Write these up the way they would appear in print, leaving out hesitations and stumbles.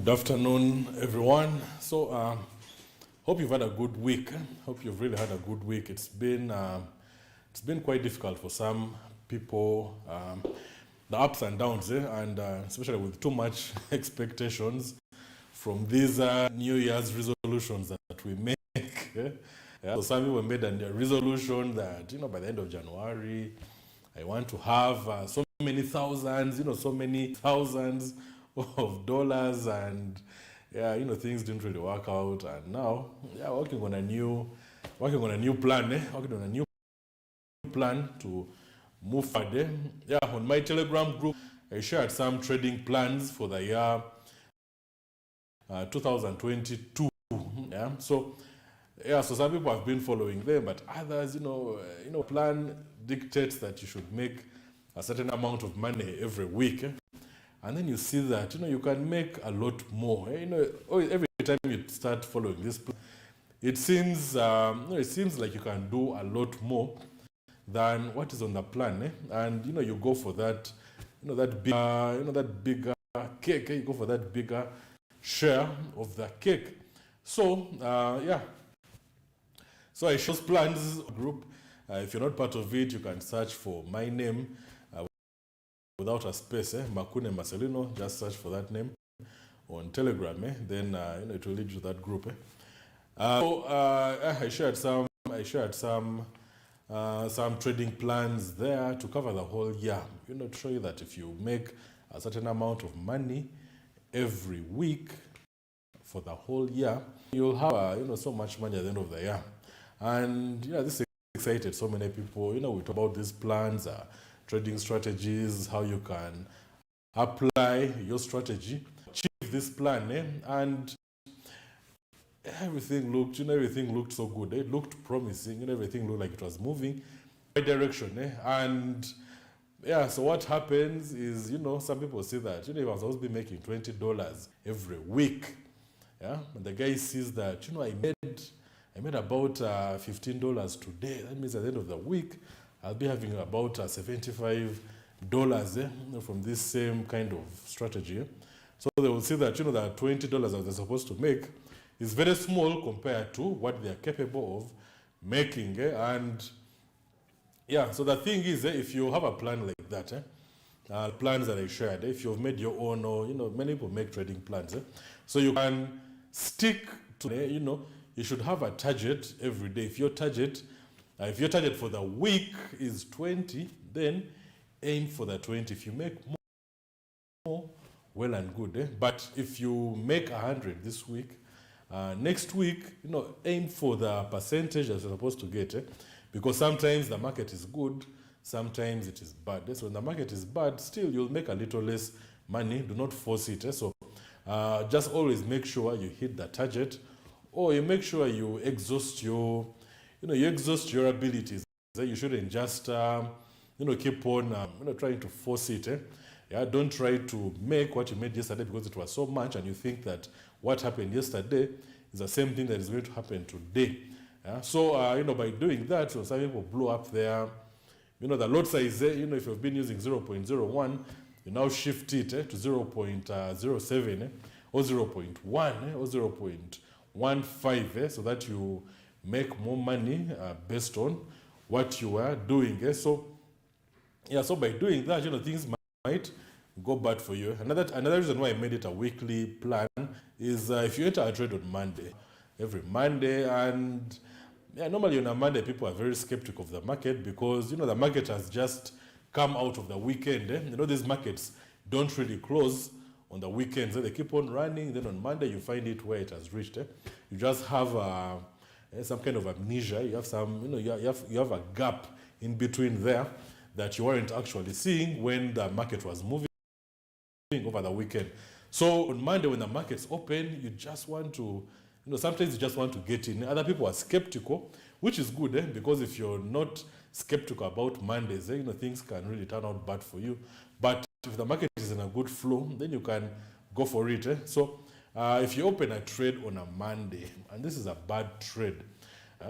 Good afternoon, everyone. So, hope you've had a good week. Hope you've really had a good week. It's been quite difficult for some people, the ups and downs, and especially with too much expectations from these New Year's resolutions that we make. Yeah. So some people made a resolution that by the end of January, I want to have so many thousands, so many thousands of dollars, and things didn't really work out. And now, working on a new plan to move forward. On my Telegram group, I shared some trading plans for the year 2022. So some people have been following them, but others, plan dictates that you should make a certain amount of money every week. And then you see that, you can make a lot more. Every time you start following this plan, it seems like you can do a lot more than what is on the plan. And, you go for that, that bigger cake. You go for that bigger share of the cake. So, So I show plans group. If you're not part of it, you can search for my name without a space, MAKUNE Marcelino. Just search for that name on Telegram. Then it will lead you to that group. I shared some trading plans there to cover the whole year. To show you that if you make a certain amount of money every week for the whole year, you'll have so much money at the end of the year. And this excited so many people. We talk about these plans, trading strategies, how you can apply your strategy, achieve this plan, and everything looked so good. It looked promising, everything looked like it was moving in the right direction. And so what happens is, some people see that, if I was supposed to be making $20 every week, and the guy sees that, I made about $15 today. That means at the end of the week, I'll be having about $75 from this same kind of strategy. So they will see that, the $20 that they're supposed to make is very small compared to what they're capable of making. And so the thing is, if you have a plan like that, plans that I shared, if you've made your own, or, many people make trading plans, so you can stick to, you should have a target every day. If your target for the week is 20, then aim for the 20. If you make more, well and good. But if you make 100 this week, next week, aim for the percentage that you're supposed to get. Because sometimes the market is good, sometimes it is bad. So when the market is bad, still you'll make a little less money. Do not force it. So just always make sure you hit the target, or you make sure you exhaust your abilities. You shouldn't just keep on trying to force it. Don't try to make what you made yesterday because it was so much, and you think that what happened yesterday is the same thing that is going to happen today. So by doing that, so some people blow up there. The lot size, if you've been using 0.01, you now shift it to 0.07 or 0.1 or 0.15, so that you make more money based on what you are doing. So by doing that, things might go bad for you. Another reason why I made it a weekly plan is if you enter a trade on Monday, every Monday, and normally on a Monday people are very skeptical of the market because the market has just come out of the weekend. These markets don't really close on the weekends. They keep on running. Then on Monday you find it where it has reached. You just have some kind of amnesia. You have some, you have a gap in between there that you weren't actually seeing when the market was moving over the weekend. So on Monday when the market's open, you just want to, sometimes you just want to get in. Other people are skeptical, which is good, because if you're not skeptical about Mondays, things can really turn out bad for you. But if the market is in a good flow, then you can go for it. So if you open a trade on a Monday, and this is a bad trade,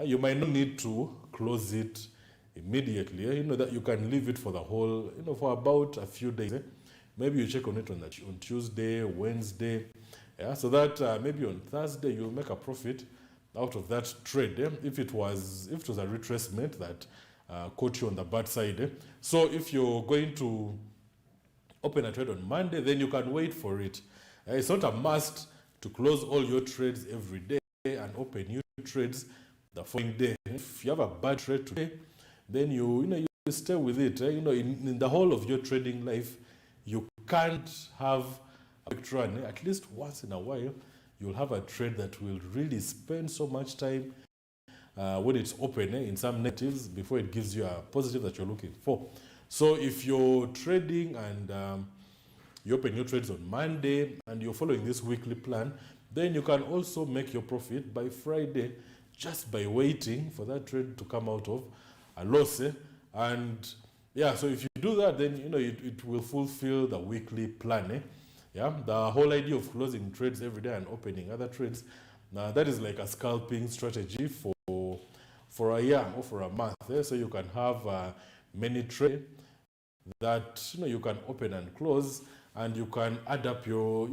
you might not need to close it immediately. That you can leave it for the whole, for about a few days. Maybe you check on it on Tuesday, Wednesday, Yeah, so that maybe on Thursday you'll make a profit out of that trade. If it was a retracement that caught you on the bad side. So if you're going to open a trade on Monday, then you can wait for it. It's not a must to close all your trades every day and open new trades the following day. If you have a bad trade today, then you stay with it. In the whole of your trading life, you can't have a big run. At least once in a while, you'll have a trade that will really spend so much time when it's open in some negatives before it gives you a positive that you're looking for. So if you're trading and you open your trades on Monday and you're following this weekly plan, then you can also make your profit by Friday just by waiting for that trade to come out of a loss. And yeah, so if you do that, then it will fulfill the weekly plan. Yeah, the whole idea of closing trades every day and opening other trades, that is like a scalping strategy for a year or for a month. So you can have many trades that you can open and close, and you can add up your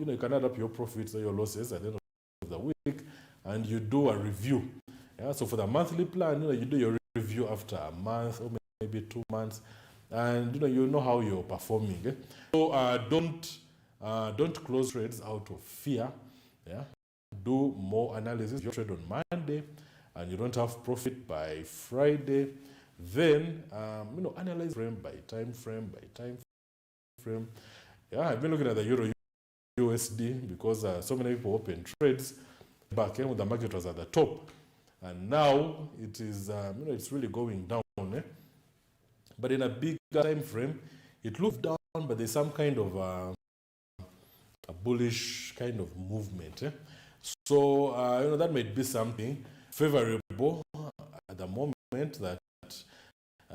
profits or your losses at the end of the week, and you do a review. Yeah, so for the monthly plan, you do your review after a month or maybe 2 months, and you know how you're performing. So don't close trades out of fear. Yeah, do more analysis. If you trade on Monday and you don't have profit by Friday, then analyze frame by time frame by time frame. Yeah, I've been looking at the Euro USD because so many people open trades back when the market was at the top, and now it is it's really going down. But in a big time frame, it looks down, but there's some kind of a bullish kind of movement. So that might be something favorable at the moment, that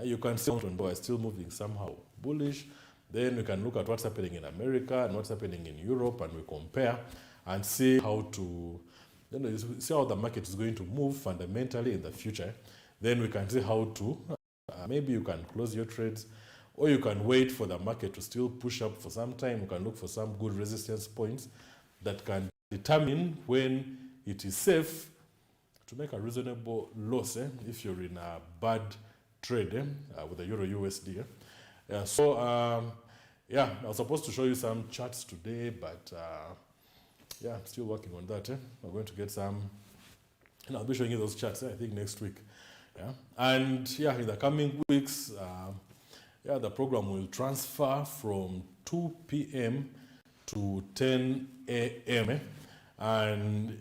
you can see is still moving somehow bullish. Then we can look at what's happening in America and what's happening in Europe, and we compare and see how to see how the market is going to move fundamentally in the future. Then we can see how to maybe you can close your trades, or you can wait for the market to still push up for some time. You can look for some good resistance points that can determine when it is safe to make a reasonable loss if you're in a bad trade with the Euro USD. So I was supposed to show you some charts today, but I'm still working on that. We're going to get some, I'll be showing you those charts I think next week. And in the coming weeks, the program will transfer from 2 p.m. to 10 a.m. And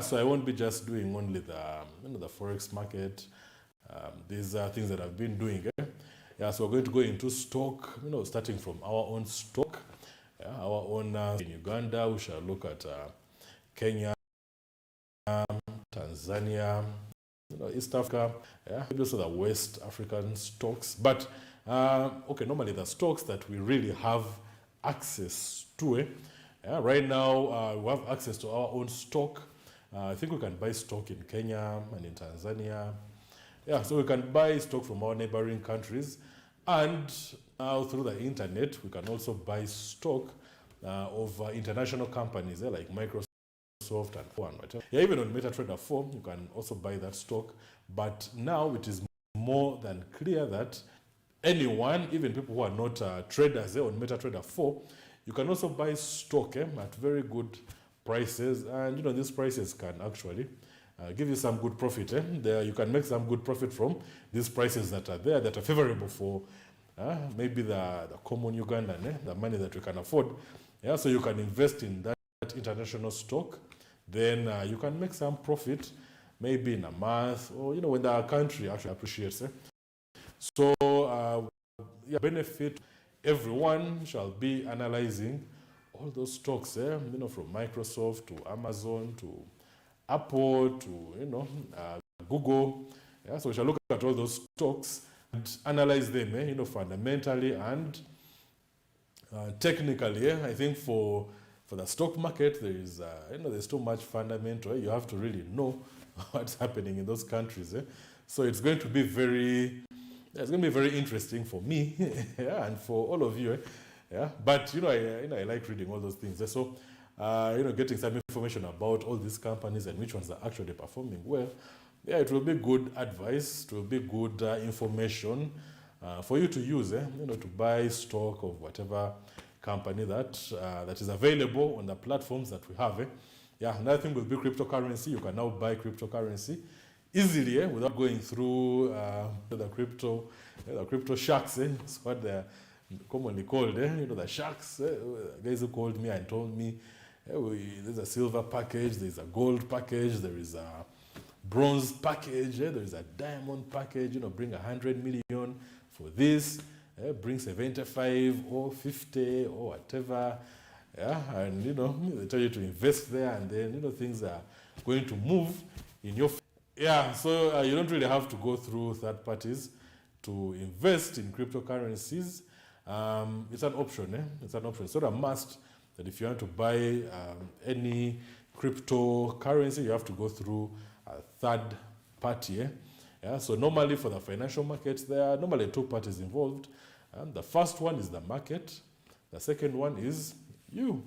so I won't be just doing only the Forex market. These are things that I've been doing. So we're going to go into stock, starting from our own stock, our own in Uganda. We shall look at Kenya, Tanzania, East Africa, maybe also the West African stocks. But normally the stocks that we really have access to. Right now we have access to our own stock. I think we can buy stock in Kenya and in Tanzania. So we can buy stock from our neighboring countries, and through the internet we can also buy stock of international companies like Microsoft and whatever. Even on MetaTrader 4 you can also buy that stock. But now it is more than clear that anyone, even people who are not traders on MetaTrader 4, you can also buy stock at very good prices, and these prices can actually give you some good profit. There you can make some good profit from these prices that are there, that are favorable for maybe the common Ugandan, the money that we can afford. So you can invest in that international stock. Then you can make some profit maybe in a month, or when the country actually appreciates. So benefit, everyone shall be analyzing all those stocks, from Microsoft to Amazon to Apple to Google. So we shall look at all those stocks and analyze them, fundamentally and technically. I think for the stock market, there is there's too much fundamental. You have to really know what's happening in those countries. So it's going to be very interesting for me and for all of you. But I like reading all those things. So getting some information about all these companies and which ones are actually performing well, yeah, it will be good advice, it will be good information for you to use, to buy stock of whatever company that is available on the platforms that we have. Yeah, another thing will be cryptocurrency. You can now buy cryptocurrency easily without going through the crypto sharks. It's what they're commonly called. The sharks. Guys who called me and told me, there's a silver package, there's a gold package, there is a bronze package, there is a diamond package. Bring 100 million for this. Bring 75 or 50 or whatever. Yeah, and they tell you to invest there, and then things are going to move in your favor. Yeah, so you don't really have to go through third parties to invest in cryptocurrencies. It's an option. It's an option. It's not a must that if you want to buy any cryptocurrency, you have to go through a third party. Yeah, so normally for the financial markets, there are normally two parties involved. The first one is the market. The second one is you.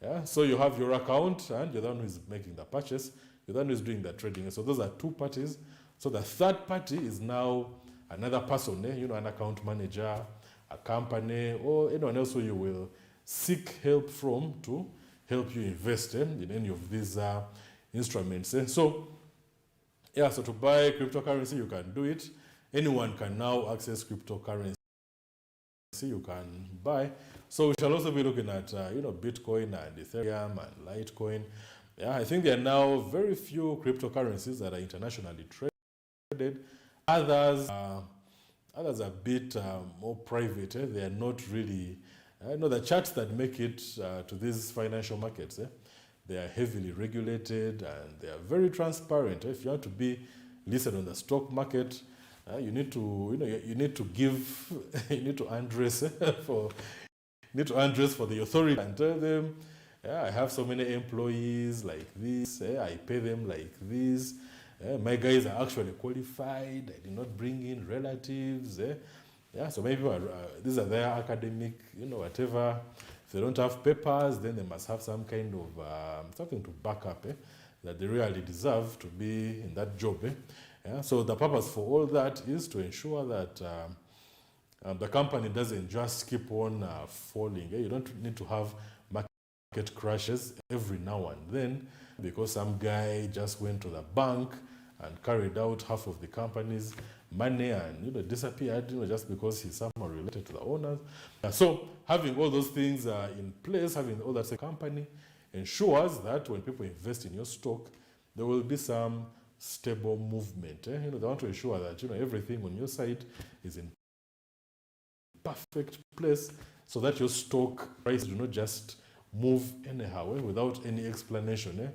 Yeah, so you have your account and you're the one who is making the purchase. You're the one who is doing the trading. So those are two parties. So the third party is now another person, an account manager, a company, or anyone else who you will seek help from to help you invest in any of these instruments. So to buy cryptocurrency, you can do it. Anyone can now access cryptocurrency. You can buy. So we shall also be looking at Bitcoin and Ethereum and Litecoin. Yeah, I think there are now very few cryptocurrencies that are internationally traded. Others are a bit more private. They are not really. The charts that make it to these financial markets, they are heavily regulated and they are very transparent. If you want to be listed on the stock market, you need to give, you need to undress for the authority and tell them, I have so many employees like this, I pay them like this, my guys are actually qualified, I did not bring in relatives. So maybe these are their academic, whatever. If they don't have papers, then they must have some kind of something to back up that they really deserve to be in that job. So the purpose for all that is to ensure that the company doesn't just keep on falling. You don't need to have market crashes every now and then because some guy just went to the bank and carried out half of the company's money and disappeared just because he's someone related to the owners. So having all those things in place, having all that company ensures that when people invest in your stock, there will be some stable movement. They want to ensure that everything on your side is in perfect place so that your stock price do not just move anyhow without any explanation.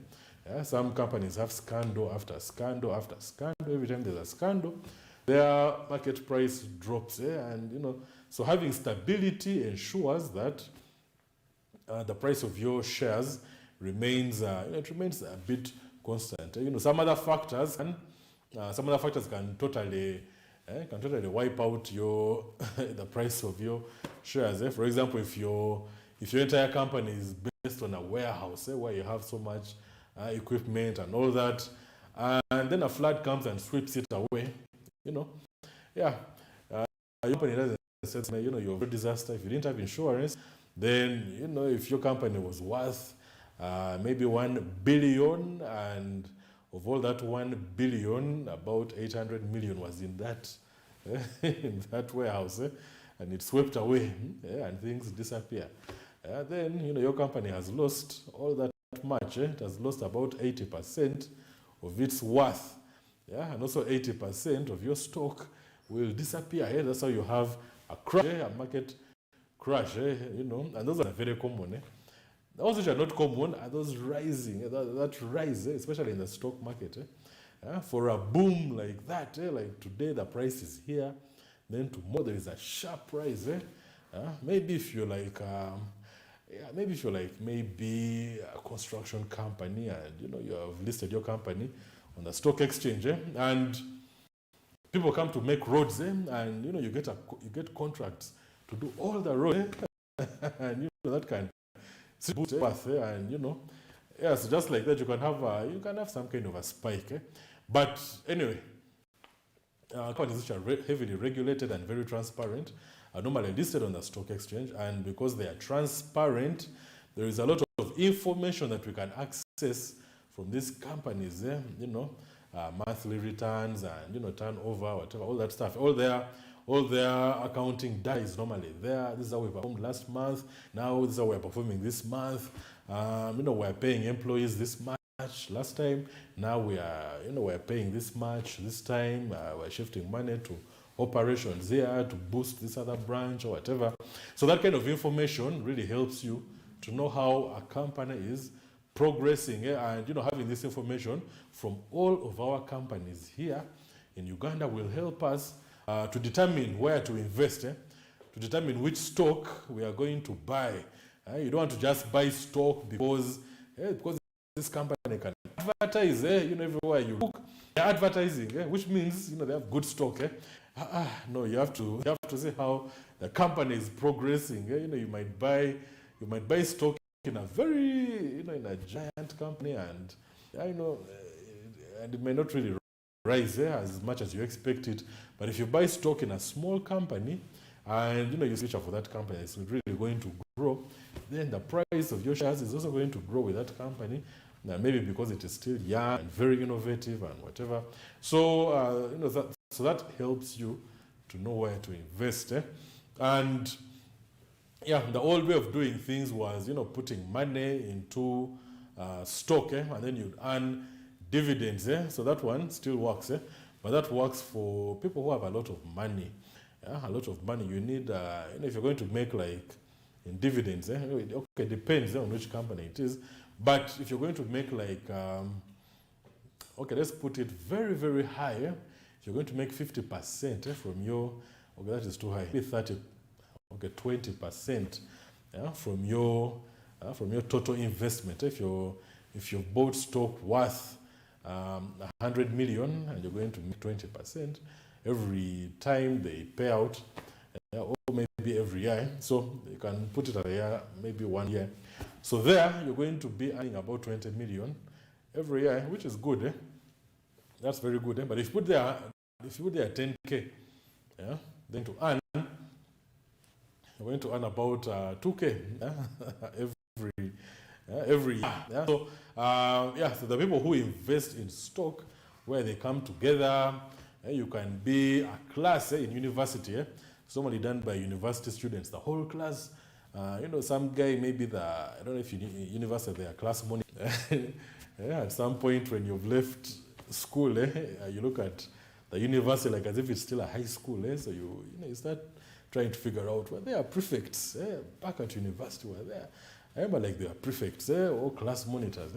Some companies have scandal after scandal after scandal. Every time there's a scandal, their market price drops. And so having stability ensures that the price of your shares remains it remains a bit constant. Some other factors can totally wipe out your the price of your shares. For example, if your entire company is based on a warehouse where you have so much equipment and all that, and then a flood comes and sweeps it away, your company doesn't say, you're a disaster. If you didn't have insurance, then if your company was worth maybe 1 billion, and of all that 1 billion, about 800 million was in that in that warehouse, and it swept away, and things disappear. Then your company has lost all that much. It has lost about 80% of its worth. And also 80% of your stock will disappear. That's how you have a crash, a market crash. And those are very common. Those which are not common are those rising, that rise, especially in the stock market. For a boom like that, like today the price is here, then tomorrow there is a sharp rise. Maybe if you're like, maybe a construction company and you have listed your company on the stock exchange, and people come to make roads, and you get contracts to do all the roads, and that can boost worth, and so just like that, you can have some kind of a spike. But anyway, companies which are heavily regulated and very transparent are normally listed on the stock exchange, and because they are transparent, there is a lot of information that we can access from these companies. Monthly returns and turnover, whatever, all that stuff, all their accounting data is normally there. This is how we performed last month. Now this is how we're performing this month. We're paying employees this much last time. Now we're paying this much this time. We're shifting money to operations here to boost this other branch or whatever. So that kind of information really helps you to know how a company is progressing, and having this information from all of our companies here in Uganda will help us to determine where to invest, to determine which stock we are going to buy. You don't want to just buy stock because this company can advertise, everywhere you look. They're advertising, which means they have good stock. No, you have to see how the company is progressing. You might buy stock in a very in a giant company, and and it may not really rise as much as you expect it. But if you buy stock in a small company and you switch for that company, it's really going to grow, then the price of your shares is also going to grow with that company. Now, maybe because it is still young and very innovative and whatever. So so that helps you to know where to invest. And yeah, the old way of doing things was putting money into stock, and then you'd earn dividends. So that one still works, but that works for people who have a lot of money. A lot of money. You need if you're going to make like in dividends, okay, depends on which company it is. But if you're going to make like okay, let's put it very, very high. If you're going to make 50% from your, okay, that is too high. Maybe 30, okay, 20% from your total investment. If you've bought stock worth 100 million and you're going to make 20% every time they pay out, or maybe every year. So you can put it at a year, maybe 1 year. So there you're going to be earning about 20 million every year, which is good. That's very good. But if you put there 10K, then you're going to earn about 2K every year. So so the people who invest in stock, where they come together, you can be a class in university. It's normally done by university students, the whole class. Some guy, maybe I don't know if university they are class monitor. At some point when you've left school, you look at the university like as if it's still a high school. So you start trying to figure out, well, they are prefects. Back at university were there. I remember like they are prefects or class monitors.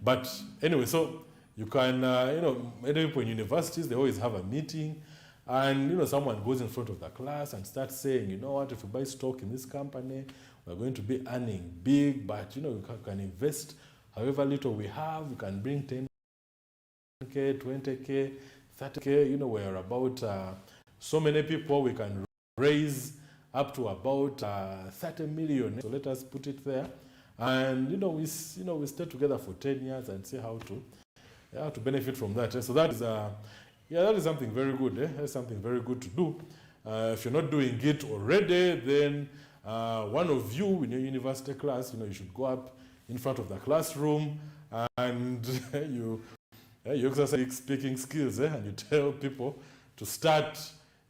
But anyway, so you can, many people in universities, they always have a meeting, and someone goes in front of the class and starts saying, you know what, if you buy stock in this company, we're going to be earning big, but you can invest however little we have. You can bring 10K, 20K, 30K. We're about so many people, we can raise up to about 30 million. So let us put it there, and we stay together for 10 years and see how to benefit from that. So that is that is something very good. That's something very good to do. If you're not doing it already, then one of you in your university class, you should go up in front of the classroom and you exercise speaking skills, and you tell people to start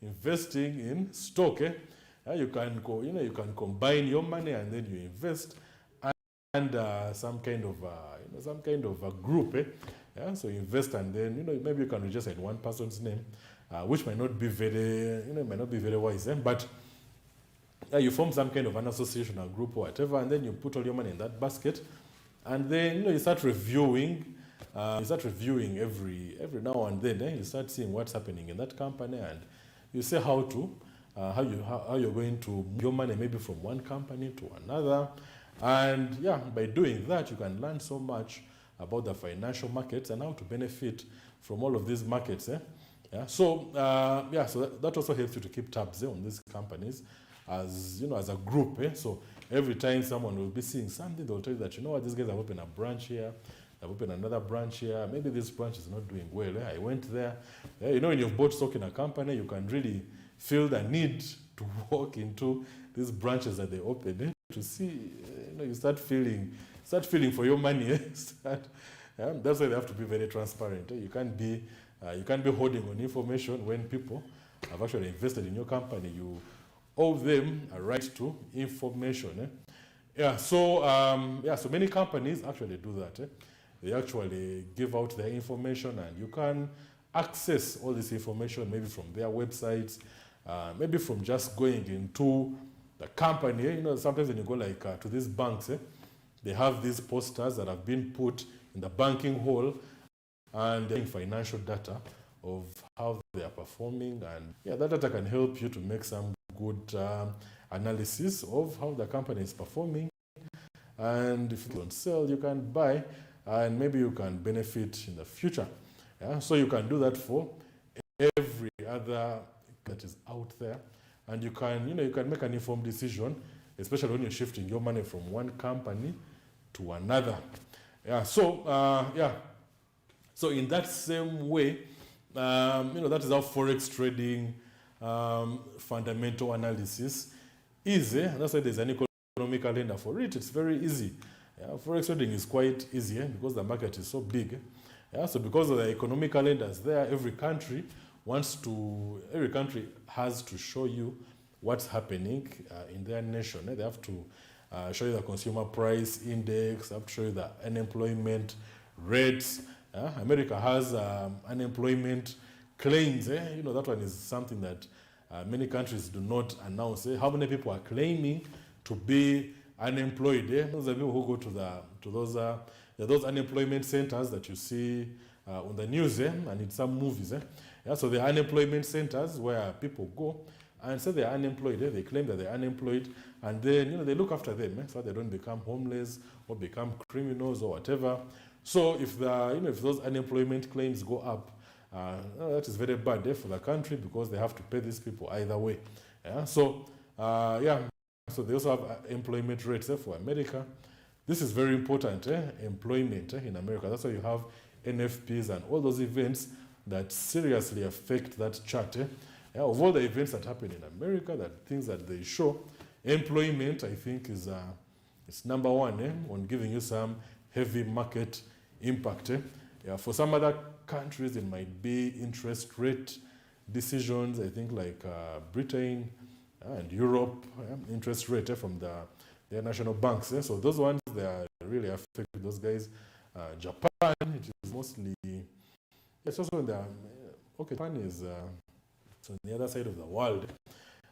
investing in stock. You can combine your money and then you invest under some kind of a group. So you invest, and then maybe you can register in one person's name, which might not be very wise. But you form some kind of an association or group or whatever, and then you put all your money in that basket, and then you start reviewing. Every now and then. You start seeing what's happening in that company, and you say how you're going to move your money maybe from one company to another. And by doing that, you can learn so much about the financial markets and how to benefit from all of these markets. So that also helps you to keep tabs on these companies as as a group. So every time someone will be seeing something, they'll tell you that, these guys have opened a branch here, they've opened another branch here, maybe this branch is not doing well. I went there. When you've bought stock in a company, you can really feel the need to walk into these branches that they open to see. You start feeling for your money. That's why they have to be very transparent. You can't be holding on information when people have actually invested in your company. You owe them a right to information. So many companies actually do that. They actually give out their information, and you can access all this information maybe from their websites, maybe from just going into the company. Sometimes when you go to these banks, they have these posters that have been put in the banking hall, and they're financial data of how they are performing, and that data can help you to make some good analysis of how the company is performing. And if you don't sell, you can buy, and maybe you can benefit in the future. So you can do that for every other that is out there, and you can make an informed decision, especially when you're shifting your money from one company to another. So in that same way, that is how Forex trading fundamental analysis is. That's why there's an economic calendar for it. It's very easy. Forex trading is quite easy because the market is so big. So because of the economic calendars there, every country has to show you what's happening in their nation. They have to show you the consumer price index, have to show you the unemployment rates. America has unemployment claims. That one is something that many countries do not announce. How many people are claiming to be unemployed? Those are people who go to those unemployment centers that you see on the news and in some movies. So the unemployment centers where people go and say they're unemployed. They claim that they're unemployed, and then they look after them so they don't become homeless or become criminals or whatever. So if those unemployment claims go up, that is very bad for the country, because they have to pay these people either way. So they also have employment rates for America. This is very important, employment in America. That's why you have NFPs and all those events that seriously affect that chart. Of all the events that happen in America, that things that they show, employment, I think, is number one on giving you some heavy market impact. For some other countries, it might be interest rate decisions. I think like Britain and Europe, interest rate from their national banks. So those ones, they are really affect those guys. Japan, it is mostly, it's also in the, Japan is on the other side of the world.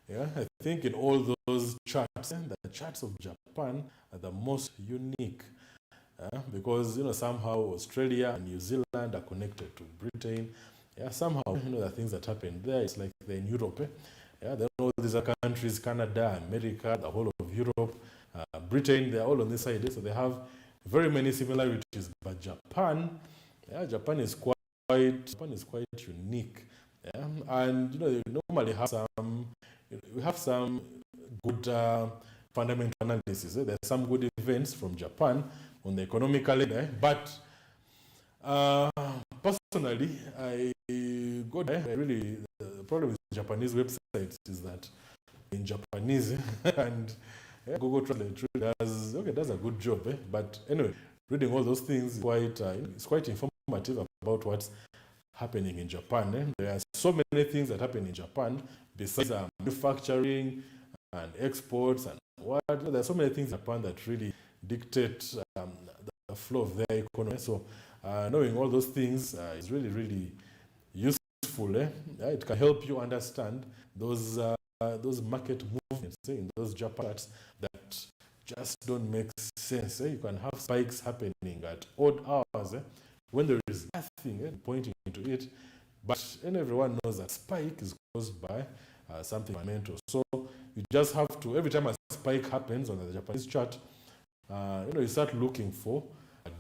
I think in all those charts, the charts of Japan are the most unique. Because somehow Australia and New Zealand are connected to Britain. Somehow the things that happen there, it's like they're in Europe. Then all these other countries, Canada, America, the whole of Europe, Britain, they're all on this side. So they have very many similarities. But Japan is quite unique. And they normally have some good fundamental analysis. There's some good events from Japan on the economic calendar, but personally, the problem with Japanese websites is that in Japanese, and Google Translate really does a good job, but anyway, reading all those things is quite informative about what's happening in Japan. There are so many things that happen in Japan besides manufacturing and exports and what. There are so many things in Japan that really dictate the flow of their economy. So knowing all those things is really, really useful. It can help you understand those market movements in those Japans that just don't make sense. You can have spikes happening at odd hours when there is nothing pointing into it, but everyone knows that spike is caused by something fundamental. So you just have to, every time a spike happens on the Japanese chart, you start looking for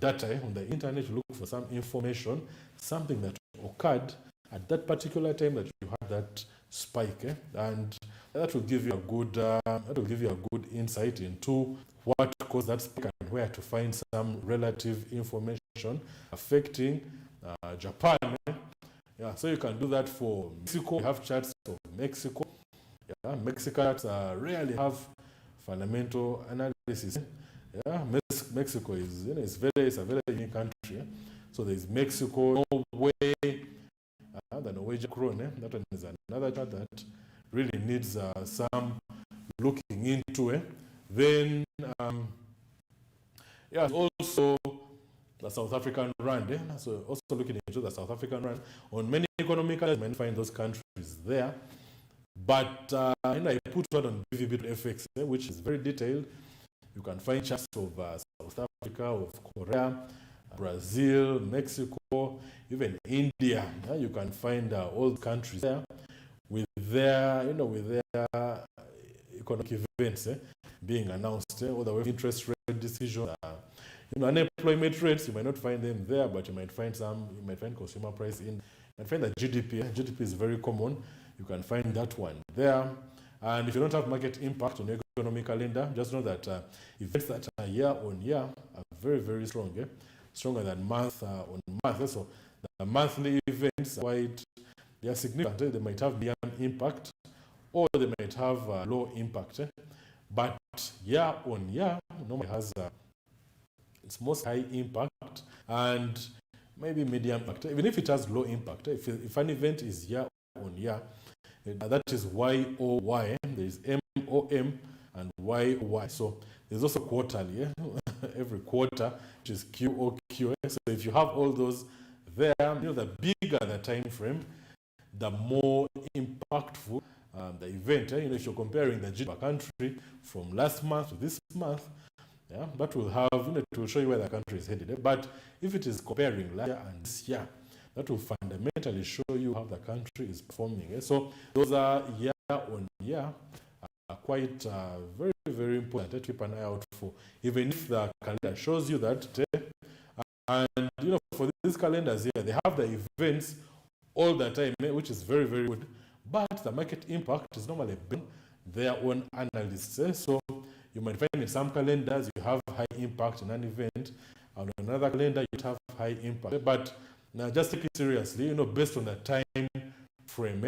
data on the internet, you look for some information, something that occurred at that particular time that you had that spike, and that will give you a good insight into what caused that spike and where to find some relative information affecting Japan. Yeah, so you can do that for Mexico. We have charts of Mexico. Yeah, Mexicans rarely have fundamental analysis. Yeah, Mexico is, it's a very unique country. So there's Mexico, Norway, the Norwegian krone. That one is another chart that really needs some looking into. Then, yeah, also the South African rand. So also looking into the South African rand. On many economic analysis, you might find those countries there. But I put one on BVB.FX, which is very detailed. You can find charts of South Africa, of Korea, Brazil, Mexico, even India. You can find all the countries there with their, economic events being announced, all the way interest rate decisions. Unemployment rates, you might not find them there, but you might find some. You might find consumer price in. You might find that GDP. GDP is very common. You can find that one there. And if you don't have market impact on your economic calendar, just know that events that are year on year are very, very strong. Stronger than month on month. So the monthly events they are significant. They might have beyond impact, or they might have low impact. But year on year normally has its most high impact and maybe medium impact. Even if it has low impact, if an event is year on year, that is YOY. There is MOM and YOY. So there's also quarterly, every quarter, which is QOQ. So if you have all those there, the bigger the time frame, the more impactful the event. If you're comparing the GDP country from last month to this month, that will have, it will show you where the country is headed. But if it is comparing last year and this year, that will fundamentally show you how the country is performing. So those are year on year are quite very, very important to keep an eye out for, even if the calendar shows you that. And for these calendars here, they have the events all the time, which is very, very good. But the market impact is normally their own analysts. So you might find in some calendars you have high impact in an event, and on another calendar you have high impact. But now just take it seriously, based on the time frame.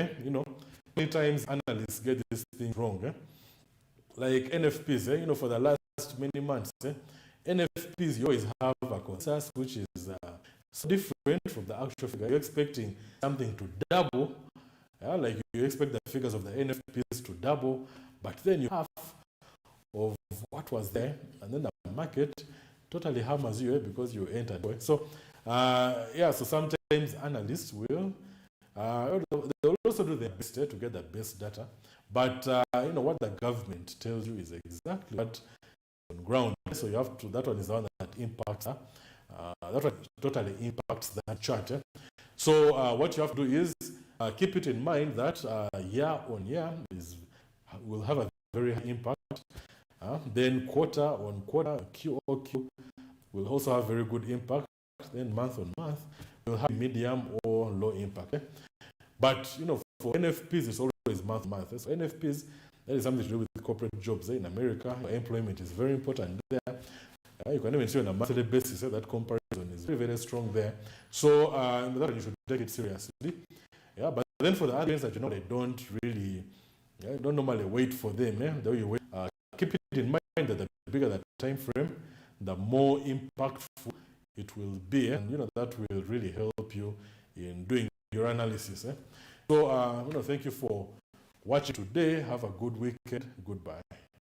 Many times analysts get this thing wrong. Like NFPs, for the last many months, NFPs, you always have a consensus which is so different from the actual figure. You're expecting something to double, like you expect the figures of the NFPs to double, but then you have of what was there, and then the market totally hammers you because you entered. So, so sometimes analysts will, they'll also do their best to get the best data, but what the government tells you is exactly what on ground. So you have to, that one is the one that impacts, that one totally impacts that chart. So what you have to do is keep it in mind that year on year will have a very high impact. Then quarter on quarter, QOQ will also have very good impact. Then month on month will have medium or low impact. But for NFPs, it's always month on month. So NFPs, that is something to do with corporate jobs. In America, employment is very important there. You can even see on a monthly basis that comparison is very, very strong there. So that you should take it seriously. But then for the other ones that they don't really, don't normally wait for them. The way you wait, keep it in mind that the bigger the time frame, the more impactful it will be, and that will really help you in doing your analysis. So thank you for watching today. Have a good weekend. Goodbye.